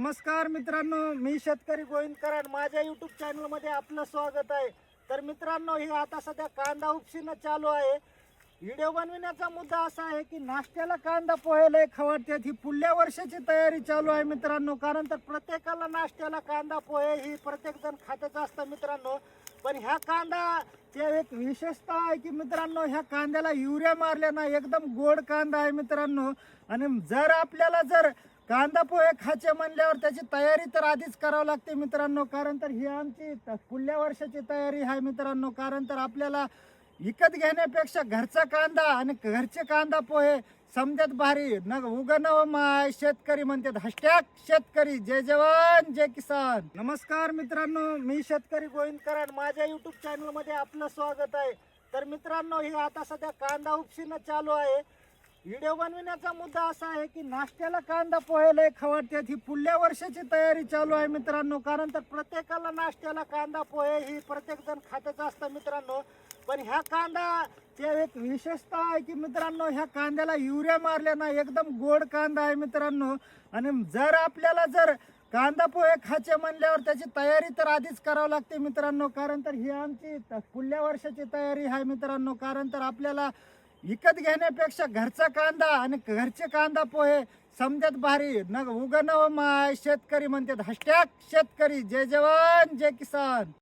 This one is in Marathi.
नमस्कार मित्रांनो, मी शेतकरी गोविंद कराड माझ्या यूट्यूब चॅनलमध्ये आपलं स्वागत आहे। तर मित्रांनो, हे आता सध्या कांदा उपसीनं चालू आहे। व्हिडिओ बनविण्याचा मुद्दा असा आहे की नाश्त्याला कांदा पोहे लय खवडतात, ही पुढल्या वर्षाची तयारी चालू आहे मित्रांनो। कारण तर प्रत्येकाला नाश्त्याला कांदा पोहे ही प्रत्येक जण खातच असतं मित्रांनो। पण ह्या कांदाची एक विशेषता आहे की मित्रांनो, ह्या कांद्याला युरिया मारल्या ना एकदम गोड कांदा आहे मित्रांनो। आणि जर आपल्याला कांदा पोहे खायचे म्हणल्यावर त्याची तयारी तर आधीच करावी लागते मित्रांनो। कारण तर ही आमची पुढल्या वर्षाची तयारी आहे मित्रांनो। कारण तर आपल्याला विकत घेण्यापेक्षा घरचा कांदा आणि घरचे कांदा पोहे समजत भारी न उगणव माय शेतकरी म्हणतात। हॅशटॅग शेतकरी जय जवान जय किसान। नमस्कार मित्रांनो, मी शेतकरी गोविंद कराड माझ्या यूट्यूब चॅनलमध्ये आपलं स्वागत आहे। तर मित्रांनो, हे आता सध्या कांदा उपसीनं चालू आहे। व्हिडिओ बनविण्याचा मुद्दा असा आहे की नाश्त्याला कांदा पोहे लय खवडतात, ही पुढल्या वर्षाची तयारी चालू आहे मित्रांनो। कारण तर प्रत्येकाला नाश्त्याला कांदा पोहे ही प्रत्येक जण खातच असतं मित्रांनो। पण ह्या कांदाची एक विशेषता आहे की मित्रांनो, ह्या कांद्याला युरिया मारल्या ना एकदम गोड कांदा आहे मित्रांनो। आणि जर आपल्याला कांदा पोहे खायचे म्हणल्यावर त्याची तयारी तर आधीच करावी लागते मित्रांनो। कारण तर ही आमची पुढल्या वर्षाची तयारी आहे मित्रांनो। कारण तर आपल्याला विकत घेण्यापेक्षा घरचा कांदा आणि घरचे कांदा पोहे समजत भारी न उगणव माय शेतकरी म्हणतात। हॅशटॅग शेतकरी जय जवान जय किसान।